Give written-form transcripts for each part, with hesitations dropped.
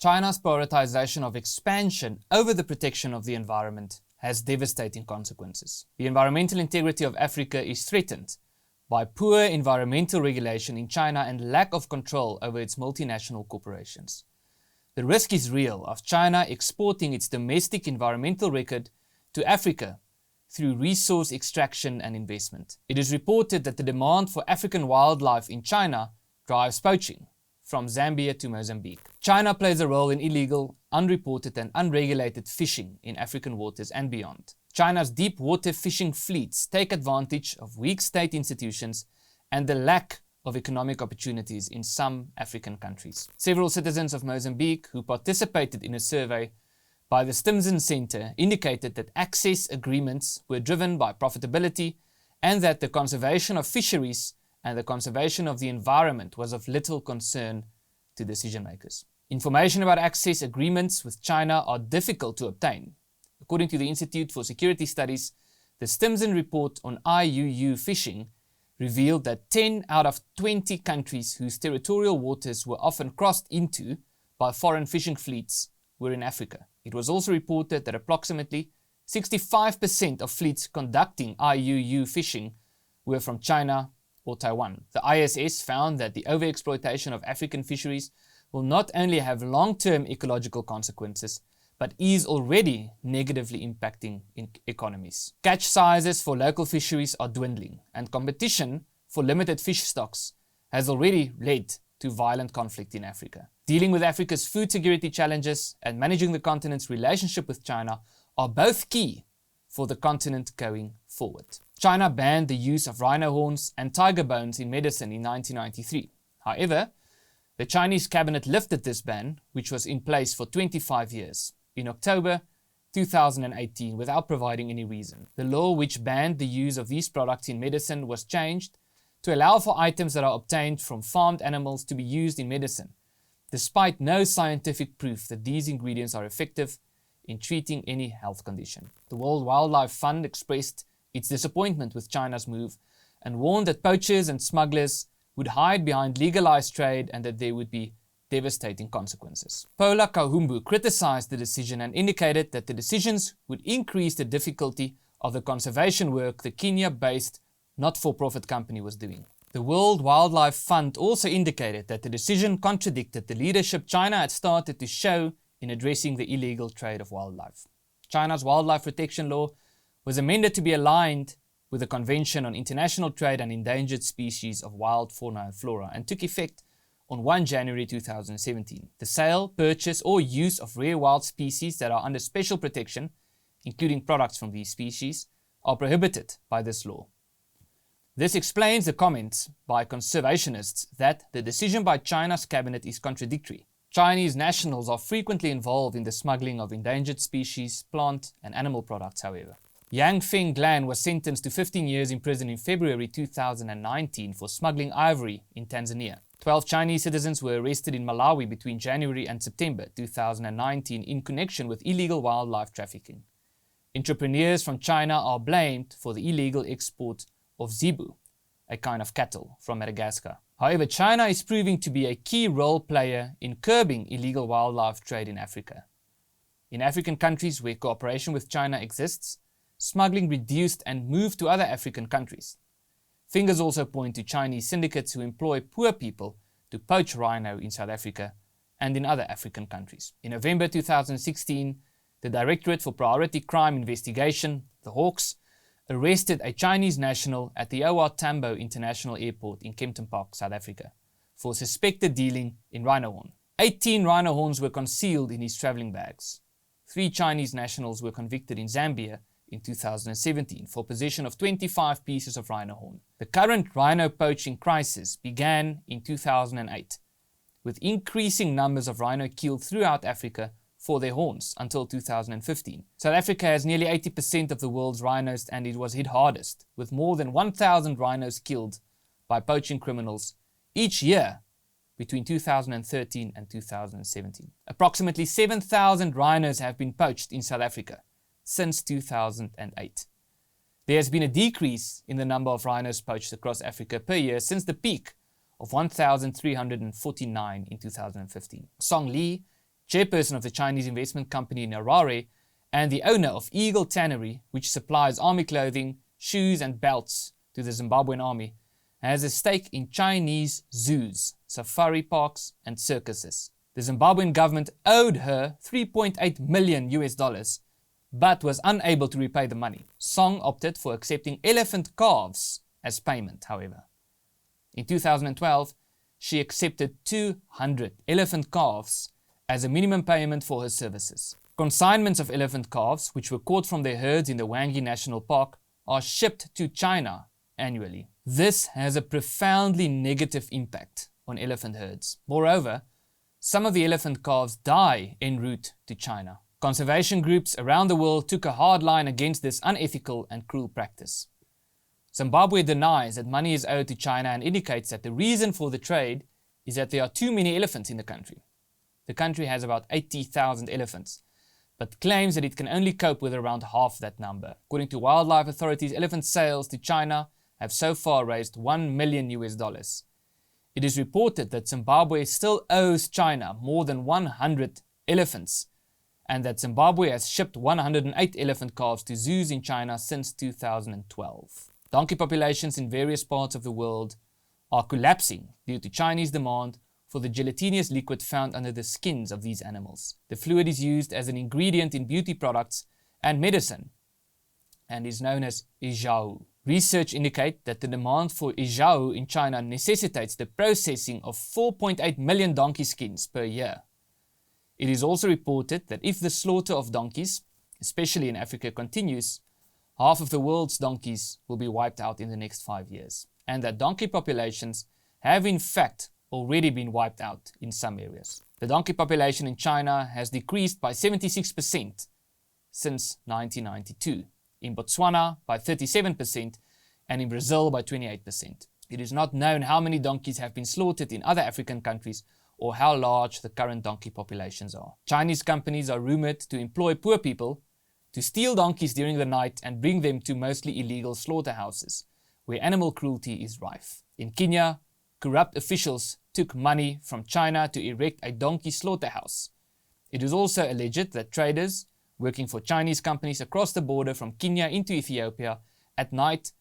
China's prioritization of expansion over the protection of the environment has devastating consequences. The environmental integrity of Africa is threatened by poor environmental regulation in China and lack of control over its multinational corporations. The risk is real of China exporting its domestic environmental record to Africa through resource extraction and investment. It is reported that the demand for African wildlife in China drives poaching from Zambia to Mozambique. China plays a role in illegal, unreported and unregulated fishing in African waters and beyond. China's deep water fishing fleets take advantage of weak state institutions and the lack of economic opportunities in some African countries. Several citizens of Mozambique who participated in a survey by the Stimson Center indicated that access agreements were driven by profitability and that the conservation of fisheries and the conservation of the environment was of little concern to decision makers. Information about access agreements with China are difficult to obtain. According to the Institute for Security Studies, the Stimson report on IUU fishing revealed that 10 out of 20 countries whose territorial waters were often crossed into by foreign fishing fleets were in Africa. It was also reported that approximately 65% of fleets conducting IUU fishing were from China or Taiwan. The ISS found that the overexploitation of African fisheries will not only have long-term ecological consequences, but is already negatively impacting economies. Catch sizes for local fisheries are dwindling, and competition for limited fish stocks has already led to violent conflict in Africa. Dealing with Africa's food security challenges and managing the continent's relationship with China are both key for the continent going forward. China banned the use of rhino horns and tiger bones in medicine in 1993. However, the Chinese cabinet lifted this ban, which was in place for 25 years, in October 2018 without providing any reason. The law which banned the use of these products in medicine was changed to allow for items that are obtained from farmed animals to be used in medicine, despite no scientific proof that these ingredients are effective in treating any health condition. The World Wildlife Fund expressed its disappointment with China's move and warned that poachers and smugglers would hide behind legalized trade and that there would be devastating consequences. Paula Kahumbu criticized the decision and indicated that the decisions would increase the difficulty of the conservation work the Kenya-based not-for-profit company was doing. The World Wildlife Fund also indicated that the decision contradicted the leadership China had started to show in addressing the illegal trade of wildlife. China's wildlife protection law was amended to be aligned with the Convention on International Trade and Endangered Species of Wild Fauna and Flora and took effect on 1 January 2017. The sale, purchase or use of rare wild species that are under special protection, including products from these species, are prohibited by this law. This explains the comments by conservationists that the decision by China's cabinet is contradictory. Chinese nationals are frequently involved in the smuggling of endangered species, plant and animal products, however. Yang Feng Glan was sentenced to 15 years in prison in February 2019 for smuggling ivory in Tanzania. 12 Chinese citizens were arrested in Malawi between January and September 2019 in connection with illegal wildlife trafficking. Entrepreneurs from China are blamed for the illegal export of zebu, a kind of cattle, from Madagascar. However, China is proving to be a key role player in curbing illegal wildlife trade in Africa. In African countries where cooperation with China exists, smuggling reduced and moved to other African countries. Fingers also point to Chinese syndicates who employ poor people to poach rhino in South Africa and in other African countries. In November 2016, the Directorate for Priority Crime Investigation, the Hawks, arrested a Chinese national at the O.R. Tambo International Airport in Kempton Park, South Africa, for suspected dealing in rhino horn. 18 rhino horns were concealed in his travelling bags. 3 Chinese nationals were convicted in Zambia in 2017 for possession of 25 pieces of rhino horn. The current rhino poaching crisis began in 2008, with increasing numbers of rhino killed throughout Africa for their horns until 2015. South Africa has nearly 80% of the world's rhinos and it was hit hardest, with more than 1,000 rhinos killed by poaching criminals each year between 2013 and 2017. Approximately 7,000 rhinos have been poached in South Africa since 2008. There has been a decrease in the number of rhinos poached across Africa per year since the peak of 1,349 in 2015. Song Lee, chairperson of the Chinese investment company in Harare, and the owner of Eagle Tannery, which supplies army clothing, shoes and belts to the Zimbabwean army, has a stake in Chinese zoos, safari parks and circuses. The Zimbabwean government owed her $3.8 million, but was unable to repay the money. Song opted for accepting elephant calves as payment, however. In 2012, she accepted 200 elephant calves as a minimum payment for her services. Consignments of elephant calves, which were caught from their herds in the Wangi National Park, are shipped to China annually. This has a profoundly negative impact on elephant herds. Moreover, some of the elephant calves die en route to China. Conservation groups around the world took a hard line against this unethical and cruel practice. Zimbabwe denies that money is owed to China and indicates that the reason for the trade is that there are too many elephants in the country. The country has about 80,000 elephants, but claims that it can only cope with around half that number. According to wildlife authorities, elephant sales to China have so far raised $1 million. It is reported that Zimbabwe still owes China more than 100 elephants, and that Zimbabwe has shipped 108 elephant calves to zoos in China since 2012. Donkey populations in various parts of the world are collapsing due to Chinese demand for the gelatinous liquid found under the skins of these animals. The fluid is used as an ingredient in beauty products and medicine and is known as ijao. Research indicates that the demand for ijao in China necessitates the processing of 4.8 million donkey skins per year. It is also reported that if the slaughter of donkeys, especially in Africa, continues, half of the world's donkeys will be wiped out in the next 5 years, and that donkey populations have in fact already been wiped out in some areas. The donkey population in China has decreased by 76% since 1992, in Botswana by 37%, and in Brazil by 28%. It is not known how many donkeys have been slaughtered in other African countries or how large the current donkey populations are. Chinese companies are rumored to employ poor people to steal donkeys during the night and bring them to mostly illegal slaughterhouses, where animal cruelty is rife. In Kenya, corrupt officials took money from China to erect a donkey slaughterhouse. It is also alleged that traders working for Chinese companies across the border from Kenya into Ethiopia at night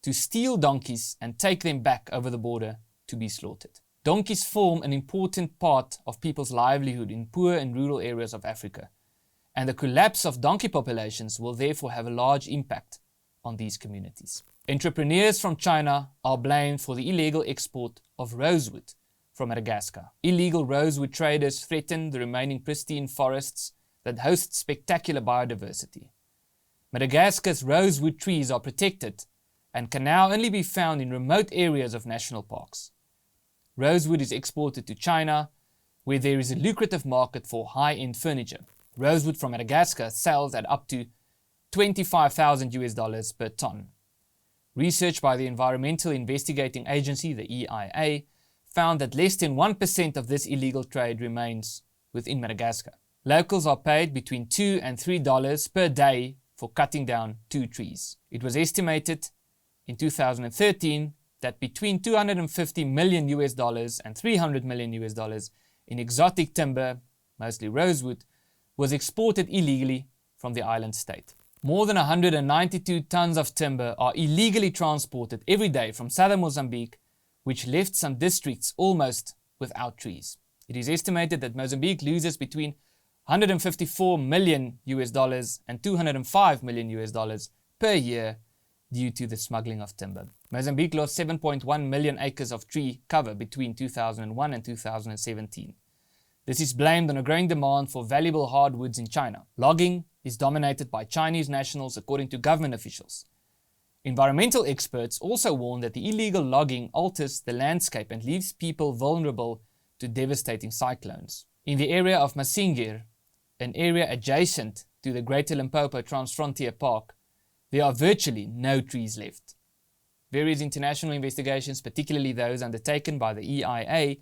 to steal donkeys and take them back over the border to be slaughtered. Donkeys form an important part of people's livelihood in poor and rural areas of Africa, and the collapse of donkey populations will therefore have a large impact on these communities. Entrepreneurs from China are blamed for the illegal export of rosewood from Madagascar. Illegal rosewood traders threaten the remaining pristine forests that host spectacular biodiversity. Madagascar's rosewood trees are protected and can now only be found in remote areas of national parks. Rosewood is exported to China, where there is a lucrative market for high-end furniture. Rosewood from Madagascar sells at up to $25,000 per ton. Research by the Environmental Investigating Agency, the EIA, found that less than 1% of this illegal trade remains within Madagascar. Locals are paid between $2 and $3 per day for cutting down 2 trees. It was estimated in 2013 that between $250 million and $300 million in exotic timber, mostly rosewood, was exported illegally from the island state. More than 192 tons of timber are illegally transported every day from southern Mozambique, which left some districts almost without trees. It is estimated that Mozambique loses between $154 million and $205 million per year due to the smuggling of timber. Mozambique lost 7.1 million acres of tree cover between 2001 and 2017. This is blamed on a growing demand for valuable hardwoods in China. Logging is dominated by Chinese nationals, according to government officials. Environmental experts also warn that the illegal logging alters the landscape and leaves people vulnerable to devastating cyclones. In the area of Masingir, an area adjacent to the Greater Limpopo Transfrontier Park, there are virtually no trees left. Various international investigations, particularly those undertaken by the EIA,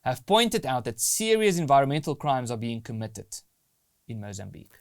have pointed out that serious environmental crimes are being committed in Mozambique.